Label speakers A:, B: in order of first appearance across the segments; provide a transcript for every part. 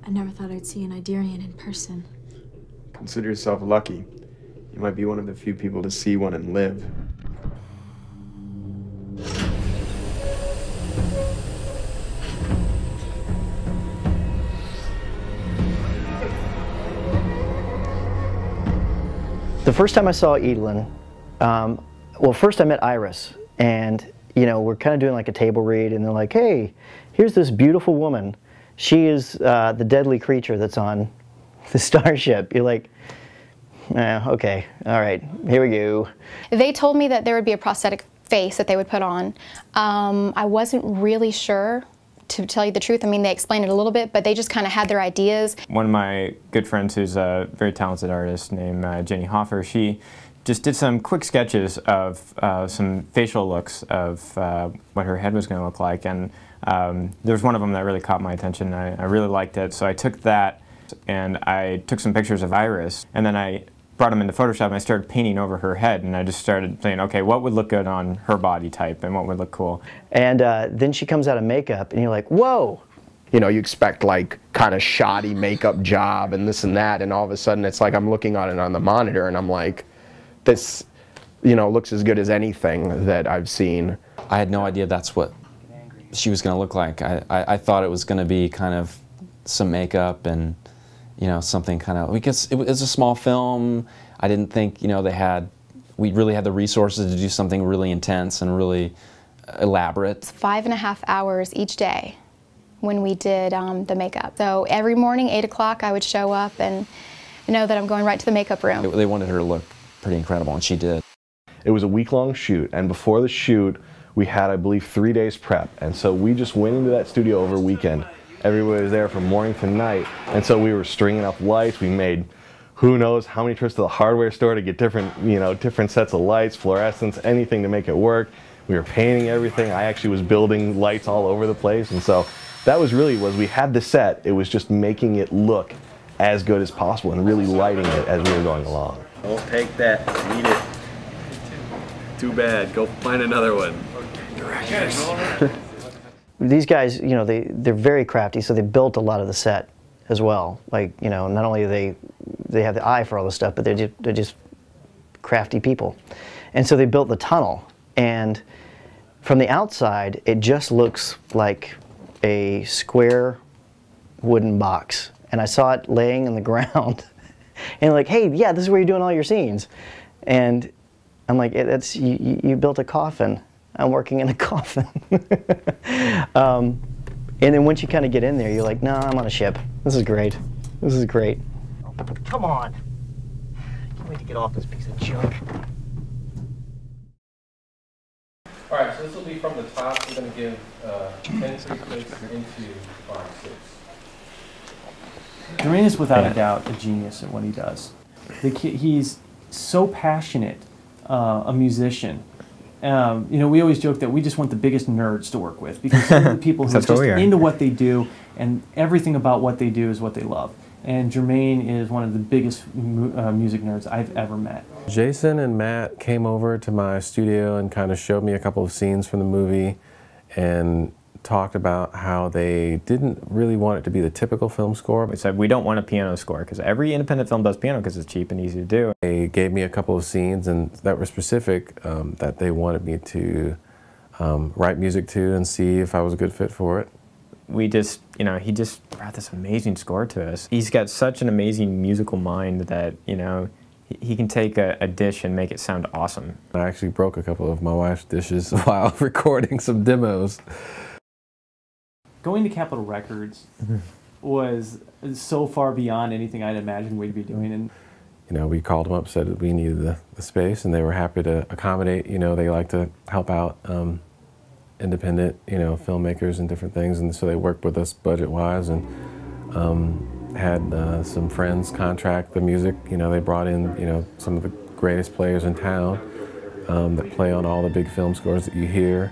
A: I never thought I'd see an Iderian in person.
B: Consider yourself lucky. You might be one of the few people to see one and live.
C: The first time I saw Edelin, well, first I met Iris, and you know, we're kind of doing like a table read, and they're like, "Hey, here's this beautiful woman. She is the deadly creature that's on the starship." You're like, okay, all right, here we go.
D: They told me that there would be a prosthetic face that they would put on. I wasn't really sure, to tell you the truth. I mean, they explained it a little bit, but they just kind of had their ideas.
E: One of my good friends who's a very talented artist named Jenny Hoffer, she just did some quick sketches of some facial looks of what her head was going to look like, and there was one of them that really caught my attention. I really liked it, so I took that and I took some pictures of Iris, and then I brought them into Photoshop and I started painting over her head, and I just started saying, okay, what would look good on her body type and what would look cool.
C: And then she comes out of makeup and you're like, whoa!
F: You know, you expect like kind of shoddy makeup job and this and that, and all of a sudden it's like I'm looking on it on the monitor and I'm like, this, you know, looks as good as anything that I've seen.
G: I had no idea that's what she was going to look like. I thought it was going to be kind of some makeup and, you know, something kind of, because it was a small film. I didn't think, you know, we really had the resources to do something really intense and really elaborate.
D: It's 5.5 hours each day when we did the makeup. So every morning, 8 o'clock, I would show up and know that I'm going right to the makeup room.
G: They wanted her to look pretty incredible, and she did.
F: It was a week-long shoot, and before the shoot, we had, I believe, 3 days prep. And so we just went into that studio over a weekend. Everybody was there from morning to night, and so we were stringing up lights. We made who knows how many trips to the hardware store to get different, you know, different sets of lights, fluorescents, anything to make it work. We were painting everything. I actually was building lights all over the place, and so that was really, we had the set. It was just making it look as good as possible and really lighting it as we were going along.
B: Don't take that. Eat it. Too bad. Go find another one. Directors.
C: These guys, you know, they're very crafty, so they built a lot of the set as well. Like, you know, not only do they have the eye for all this stuff, but they're just crafty people. And so they built the tunnel, and from the outside, it just looks like a square wooden box. And I saw it laying on the ground, and like, hey, yeah, this is where you're doing all your scenes. And I'm like, that's you built a coffin. I'm working in a coffin. And then once you kind of get in there, you're like, no, I'm on a ship. This is great. This is great.
H: Oh, come on. Can't wait to get off this piece of junk.
I: All right, so this will be from the top. We're going to give 10 free clicks into bar 6.
J: Jermaine is without a doubt a genius at what he does. He's so passionate, a musician. You know, we always joke that we just want the biggest nerds to work with, because some of the people who are just into what they do, and everything about what they do is what they love. And Jermaine is one of the biggest music nerds I've ever met.
I: Jason and Matt came over to my studio and kind of showed me a couple of scenes from the movie and talked about how they didn't really want it to be the typical film score.
E: We said we don't want a piano score because every independent film does piano because it's cheap and easy to do.
I: They gave me a couple of scenes and that were specific that they wanted me to write music to and see if I was a good fit for it.
E: We just, you know, he just brought this amazing score to us. He's got such an amazing musical mind that, you know, he can take a dish and make it sound awesome.
I: I actually broke a couple of my wife's dishes while recording some demos.
J: Going to Capitol Records was so far beyond anything I'd imagined we'd be doing. And
I: you know, we called them up, said that we needed the space, and they were happy to accommodate. You know, they like to help out independent, you know, filmmakers and different things, and so they worked with us budget-wise and had some friends contract the music. You know, they brought in, you know, some of the greatest players in town that play on all the big film scores that you hear.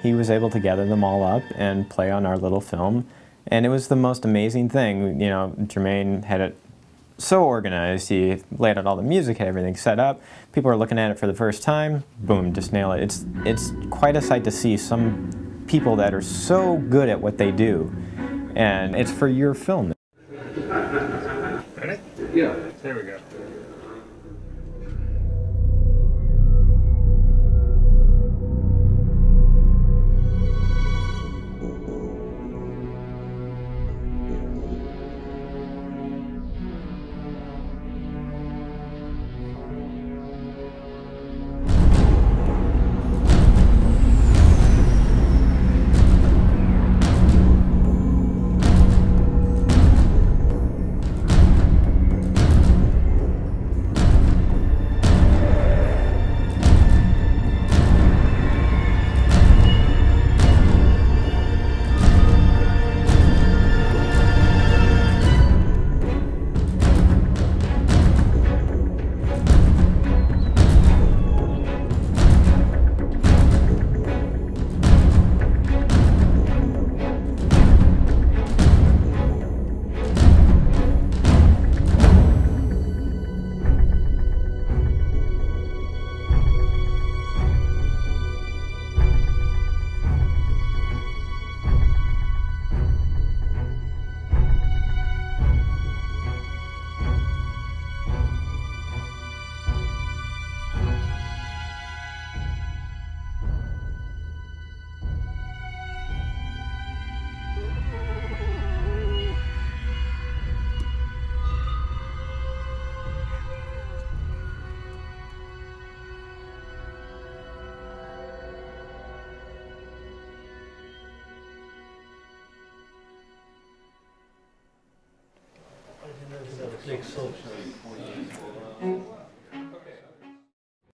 E: He was able to gather them all up and play on our little film, and it was the most amazing thing. You know, Jermaine had it so organized. He laid out all the music, had everything set up. People are looking at it for the first time. Boom, just nail it. It's quite a sight to see some people that are so good at what they do, and it's for your film.
K: Ready? Yeah. There we go.
H: Big social.